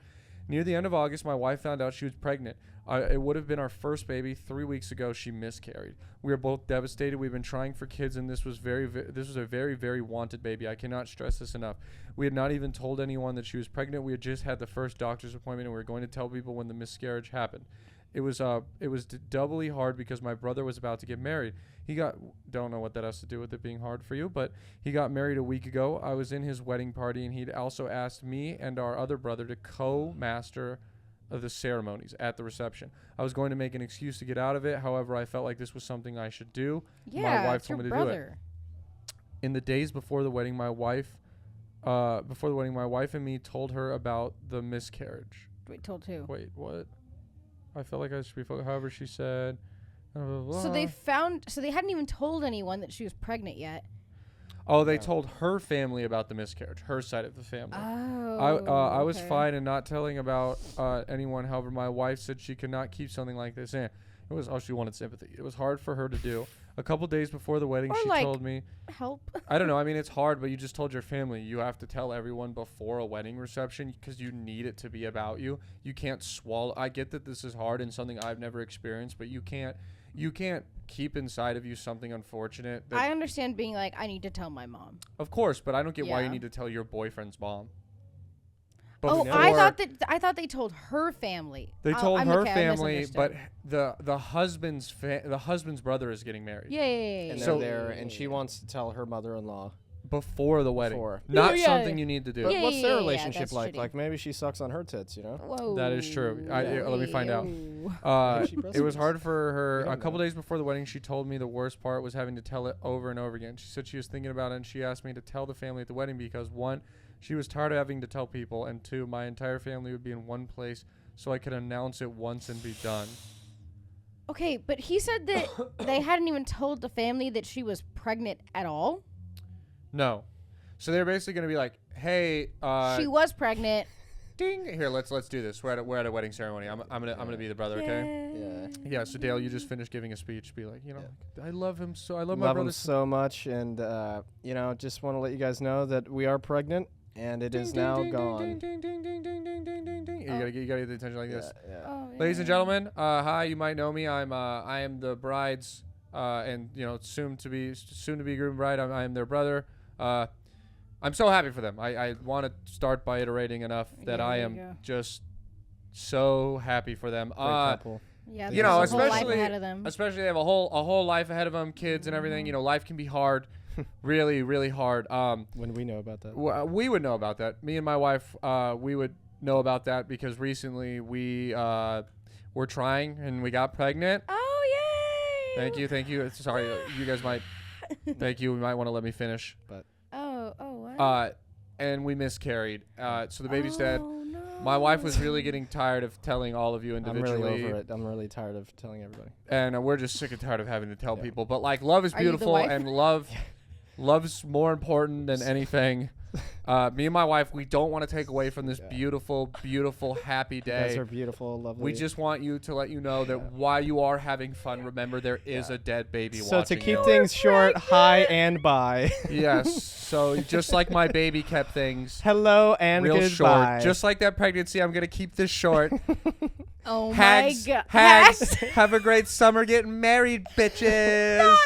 Near the end of August, my wife found out she was pregnant. It would have been our first baby. 3 weeks ago, she miscarried. We were both devastated. We've been trying for kids, and this was a very, very wanted baby. I cannot stress this enough. We had not even told anyone that she was pregnant. We had just had the first doctor's appointment, and we were going to tell people when the miscarriage happened. It was doubly hard because my brother was about to get married. Don't know what that has to do with it being hard for you, but he got married a week ago. I was in his wedding party, and he'd also asked me and our other brother to co-master of the ceremonies at the reception. I was going to make an excuse to get out of it. However, I felt like this was something I should do. Yeah, my wife it's your told me to brother. do it. In the days before the wedding, my wife and me told her about the miscarriage. Wait, told who? Wait, what? I felt like I should be. However, she said. Blah, blah, blah. So they hadn't even told anyone that she was pregnant yet. Oh, they told her family about the miscarriage, her side of the family. Oh. I was okay. fine in not telling about anyone. However, my wife said she could not keep something like this in. It was she wanted sympathy. It was hard for her to do. A couple days before the wedding, Or she like told me. Help. I don't know. I mean, it's hard, but you just told your family. You have to tell everyone before a wedding reception because you need it to be about you. You can't swallow. I get that this is hard and something I've never experienced, but you can't keep inside of you something unfortunate. I understand being like, I need to tell my mom. Of course, but I don't get why you Yeah. need to tell your boyfriend's mom. Oh, Before- I thought they told her family. They Oh, told I'm her okay, I family, but misunderstood. the husband's brother is getting married. Yeah. And So- they're there, and she wants to tell her mother-in-law. Before the wedding. Before. Not Oh, yeah. something you need to do. But Yeah, what's yeah, their yeah, relationship that's like? shitty. Like maybe she sucks on her tits, Whoa. That is true. Let me find out. Ew. She It was breastfeeds. hard for her. We don't A couple know. days before the wedding, she told me the worst part was having to tell it over and over again. She said she was thinking about it, and she asked me to tell the family at the wedding because, 1, she was tired of having to tell people, and 2, my entire family would be in one place so I could announce it once and be done. Okay, but he said that they hadn't even told the family that she was pregnant at all. No. So they're basically going to be like, hey, She was pregnant. ding, here, let's do this. We're at a wedding ceremony. I'm gonna be the brother, okay? Yeah. Yeah, so Dale, you just finished giving a speech. Be like, I love him so. I love my Love brother him so much, and just want to let you guys know that we are pregnant, and it is now gone. Ding, ding, ding, ding, ding, ding, ding, ding. You gotta get the attention like this. Yeah. Oh, Ladies and gentlemen, hi. You might know me. I am the bride's, and soon to be groom bride. I am their brother. I'm so happy for them. I want to start by iterating enough that Yeah, I there am you go. just so happy for them. Great couple. Yeah, you know, there's a whole life especially ahead of them. especially they have a whole life ahead of them, kids and everything. You know, life can be hard, really, really hard. When we know about that. We would know about that. Me and my wife, we would know about that because recently we were trying and we got pregnant. Oh, yay! Thank you. Sorry, you guys might. Thank you. We might want to let me finish. But Oh, what? and we miscarried. So the baby's dead. Oh, no. My wife was really getting tired of telling all of you individually. I'm really over it. I'm really tired of telling everybody. And we're just sick and tired of having to tell people. But like, love is Are you the beautiful, wife? and love's more important than anything. Me and my wife, we don't want to take away from this beautiful, beautiful, happy You day. guys are beautiful, lovely. We just want you to let you know that while you are having fun, remember there is a dead baby So watching to keep you. things short, hi and bye. Yes. So just like my baby kept things Hello and real goodbye. short. Just like that pregnancy, I'm going to keep this short. Oh, Hags, my God. hags, have a great summer getting married, bitches. Not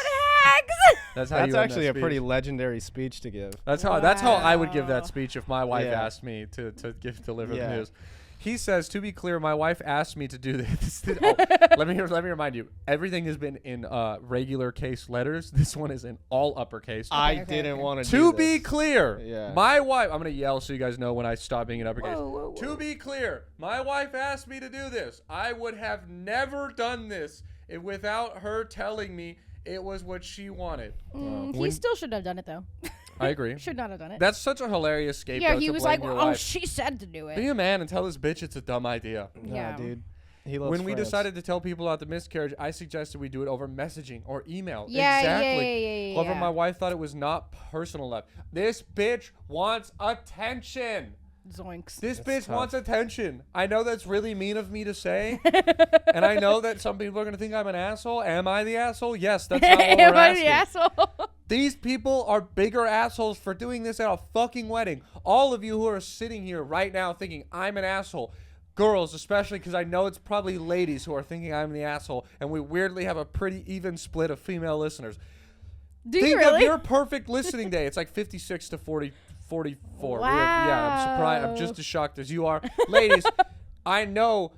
hags! That's how That's you end actually that a speech. pretty legendary speech to give. That's how I would give that Wow. speech if my wife Yeah. asked me to deliver the Yeah. news. He says, to be clear, my wife asked me to do this. Let me remind you. Everything has been in regular case letters. This one is in all uppercase. I okay, didn't okay. want to To do be this. clear, Yeah. my wife. I'm gonna yell so you guys know when I stop being in uppercase. Whoa, whoa, To whoa. be clear, my wife asked me to do this. I would have never done this without her telling me it was what she wanted. He still should have done it, though. I agree. Should not have done it. That's such a hilarious scapegoat. Yeah, he to was blame like, your oh, wife. she said to do it. Be a man and tell this bitch it's a dumb idea. Nah, Yeah. dude. He loves When we France. decided to tell people about the miscarriage, I suggested we do it over messaging or email. Yeah, exactly. yeah. However, my wife thought it was not personal enough. This bitch wants attention. Zoinks. This That's bitch tough. wants attention. I know that's really mean of me to say. And I know that some people are going to think I'm an asshole. Am I the asshole? Yes, that's not what we're Am I asking. the asshole? These people are bigger assholes for doing this at a fucking wedding. All of you who are sitting here right now thinking I'm an asshole. Girls, especially, because I know it's probably ladies who are thinking I'm the asshole. And we weirdly have a pretty even split of female listeners. Do you Think really? of your perfect listening day. It's like 56 to 44. Yeah, I'm surprised. I'm just as shocked as you are. Ladies, I know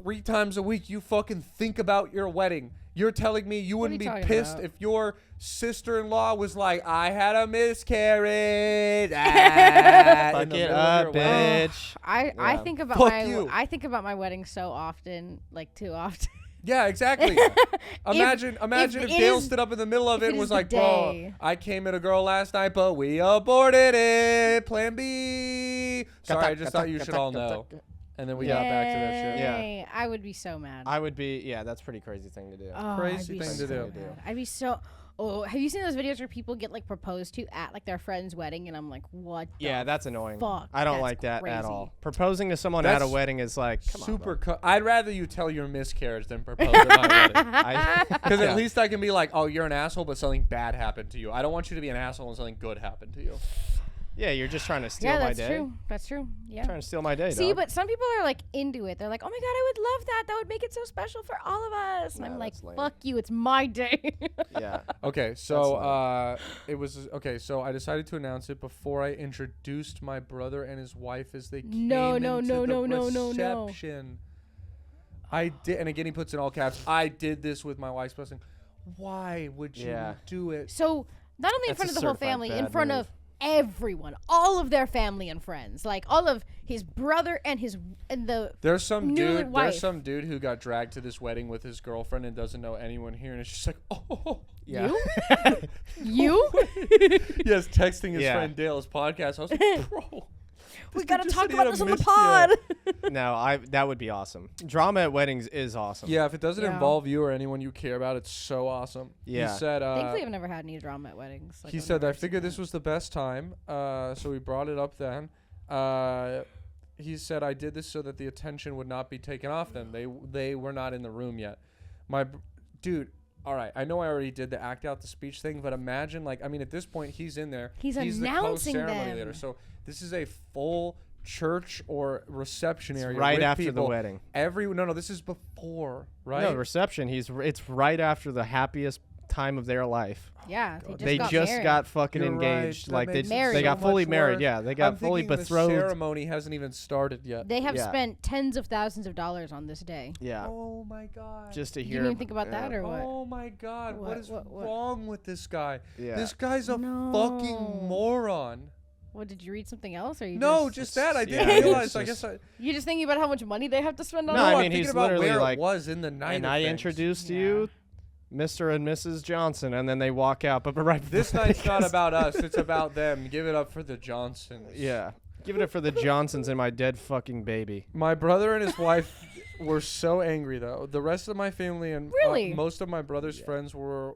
3 times a week you fucking think about your wedding. You're telling me you wouldn't are be you talking pissed about? if your sister-in-law was like, I had a miscarriage. in Fuck the it middle of up, your wedding. bitch. I Yeah. think about Fuck my you. I think about my wedding so often, like too often. Yeah, exactly. Imagine if it Dale is- stood up in the middle of if it it and is was the like, bro, day." I came at a girl last night, but we aborted it. Plan B. Sorry, I just thought you should all know. And then we got back to that shit. Yeah. Yay. I would be so mad. I would be, yeah, that's a pretty crazy thing to do. Oh, Crazy I'd be thing to so do. mad. I'd be so. Oh, have you seen those videos where people get like proposed to at like their friend's wedding, and I'm like, what? the Yeah, that's annoying. fuck? I don't That's like that at crazy. all. Proposing to someone at a That's wedding is like, come Super. on, I'd rather you tell your miscarriage than propose at my wedding. bro. Because Yeah. at least I can be like, oh, you're an asshole, but something bad happened to you. I don't want you to be an asshole and something good happened to you. Yeah, you're just trying to steal Yeah, my that's day. true. That's true. Yeah. Trying to steal my day, See, dog. but some people are like into it. They're like, oh my god, I would love that. That would make it so special for all of us. And Nah, I'm like, that's lame. fuck you. It's my day. Yeah. Okay, so it was okay. So I decided to announce it before I introduced my brother and his wife as they came No, into no, the no, no, no, no, no. reception. I did, and again he puts in all caps. I did this with my wife's blessing. Why would you Yeah. do it? So not only in That's front a of the whole certified family, in bad front move. of everyone, all of their family and friends, like all of his brother and the There's some New dude. wife. There's some dude who got dragged to this wedding with his girlfriend and doesn't know anyone here, and it's just like, oh, Yeah. you. yes, texting his Yeah. friend Dale's podcast. I was like, bro, We this gotta dude just talk said he had about a this on the mis- pod. No, that would be awesome. Drama at weddings is awesome. Yeah, if it doesn't Yeah. involve you or anyone you care about, it's so awesome. Yeah. He said, Thankfully, I've never had any drama at weddings. Like, he I've said, never I figured seen this was the best time, so we brought it up then. He said, I did this so that the attention would not be taken off them. They were not in the room yet. Dude, all right, I know I already did the act out the speech thing, but imagine, like, I mean, at this point, he's in there. He's the announcing co-ceremony them. leader. So this is a full church or reception It's area right with after the people. wedding. No, this is before, right? No, reception. It's right after the happiest time of their life. Yeah, They just got fucking You're engaged. right. Like Married. they got so fully much married. worse. Yeah, they got I'm fully thinking betrothed. The ceremony hasn't even started yet. They have Yeah. spent tens of thousands of dollars on this day. Yeah, Oh my god. just to You hear. didn't even think about that, yeah. or what? Oh my god. What is What? wrong with this guy? Yeah. This guy's a No. fucking moron. What, did you read something else, or you No, just just that. I Yeah, didn't it's realize. I just- guess I. you just thinking about how much money they have to spend on No, it? I I'm mean, thinking he's about literally where like- it was in the night. And of I things. introduced to Yeah. you, Mr. and Mrs. Johnson, and then they walk out. But right This before night's they not go- about us. It's about them. Give it up for the Johnsons. Yeah, give it up for the Johnsons and my dead fucking baby. My brother and his wife were so angry though. The rest of my family and Really? most of my brother's friends were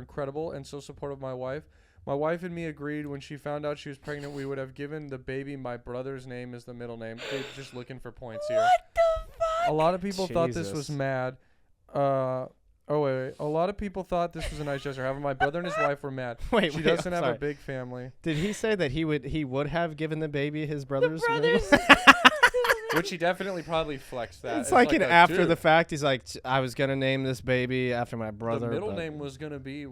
incredible and so supportive of my wife. My wife and me agreed when she found out she was pregnant, we would have given the baby my brother's name as the middle name. They're just looking for points here. What the fuck? A lot of people thought this was Jesus. mad. Oh wait. A lot of people thought this was a nice gesture. However, my brother and his wife were mad. Wait, She wait, doesn't I'm have sorry. a big family, Did he say that he would have given the baby his brother's? name? brothers. which he definitely probably flexed that. It's like an a after dude. the fact. He's like, I was gonna name this baby after my brother. The middle but name was gonna be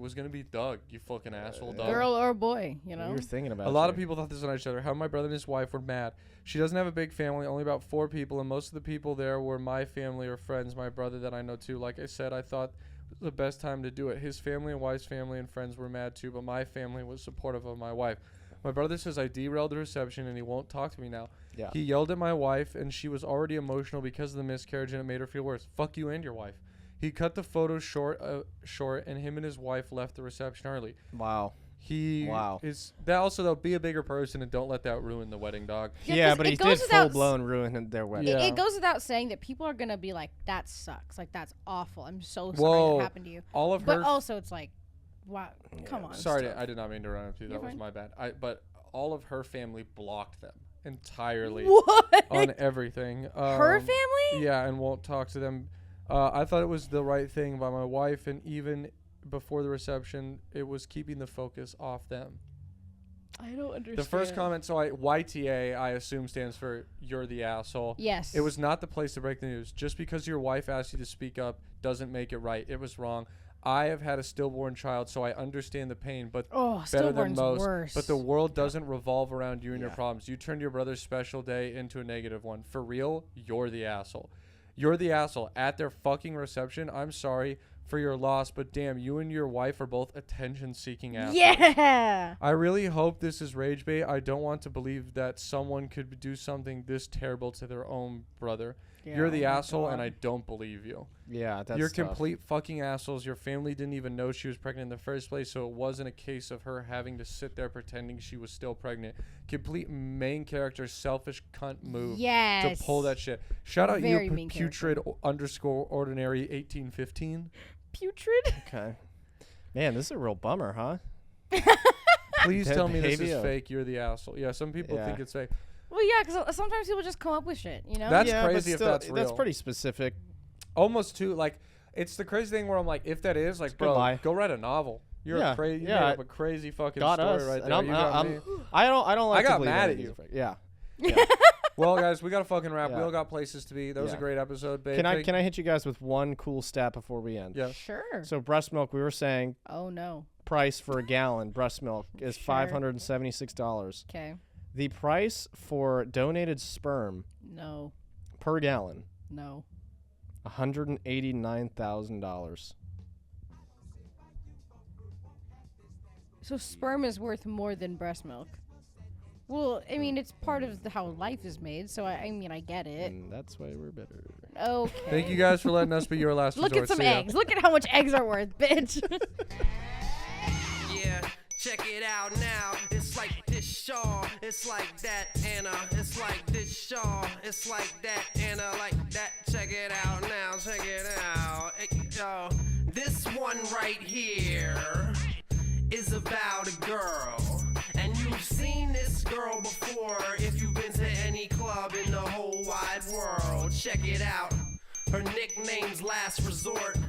Doug. You fucking asshole, Doug. Girl or boy, you You know? were thinking about A lot you. of people thought this was a nice gesture. How my brother and his wife were mad. She doesn't have a big family, only about 4 people, and most of the people there were my family or friends, my brother that I know too. Like I said, I thought it was the best time to do it. His family and wife's family and friends were mad too, but my family was supportive of my wife. My brother says I derailed the reception and he won't talk to me now. Yeah. He yelled at my wife and she was already emotional because of the miscarriage and it made her feel worse. Fuck you and your wife. He cut the photos short and him and his wife left the reception early. Wow. Wow. Is that also though? Be a bigger person and don't let that ruin the wedding, dog. Yeah, 'cause but it he goes did without full blown ruin their wedding. Yeah. It goes without saying that people are gonna be like, "That sucks. Like that's awful. I'm so sorry Whoa. that happened to you." All of But her. also, it's like, wow, come on. Sorry, I did not mean to run up to you. You're That was fine. my bad. But all of her family blocked them entirely What? on everything. Her family? Yeah, and won't talk to them. I thought it was the right thing by my wife, and even before the reception, it was keeping the focus off them. I don't understand. The first comment, so YTA, I assume stands for "you're the asshole." Yes. It was not the place to break the news. Just because your wife asked you to speak up doesn't make it right. It was wrong. I have had a stillborn child, so I understand the pain, but Oh, better than stillborn's most. worse. But the world doesn't revolve around you and your Yeah. problems. You turned your brother's special day into a negative one. For real, you're the asshole. You're the asshole at their fucking reception. I'm sorry for your loss, but damn, you and your wife are both attention-seeking assholes. Yeah. I really hope this is rage bait. I don't want to believe that someone could do something this terrible to their own brother. You're the asshole, and I don't believe you. Yeah, that's You're tough. complete fucking assholes. Your family didn't even know she was pregnant in the first place, so it wasn't a case of her having to sit there pretending she was still pregnant. Complete main character selfish cunt move Yes. to pull that shit. Shout out Very you, mean putrid _ ordinary 1815. Putrid. Okay. Man, this is a real bummer, huh? Please Dead tell me this baby. is fake. You're the asshole. Yeah, some people think Yeah. it's fake. Well, yeah, because sometimes people just come up with shit, you know? That's yeah, but crazy if still, that's real. That's pretty specific. Almost too like it's the crazy thing where I'm like, if that is like, a good bro, lie. go write a novel. You're Yeah, a crazy. You yeah, made up a crazy fucking Got story us. right And there. You got me. I don't like I to got believe mad any at of you. these are fake. Yeah. Well, guys, we got to fucking wrap. Yeah. We all got places to be. That was a Yeah. great episode, babe. Can I hit you guys with one cool stat before we end? Yeah. Sure. So breast milk, we were saying Oh, no. price for a gallon breast milk is Sure. $576. Okay. The price for donated sperm No. per gallon, No. $189,000. So sperm is worth more than breast milk. Well, I mean, it's part of how life is made, so I mean, I get it. And that's why we're better. Okay. Thank you guys for letting us be your last Look resort. at some See ya. eggs. Look at how much eggs are worth, bitch. Yeah, check it out now. It's like this Shaw, it's like that Anna. It's like this Shaw, it's like that Anna, like that. Check it out now, check it out. Hey, yo, this one right here is about a girl. And you've seen this girl before if you've been to any club in the whole wide world. Check it out. Her nickname's Last Resort.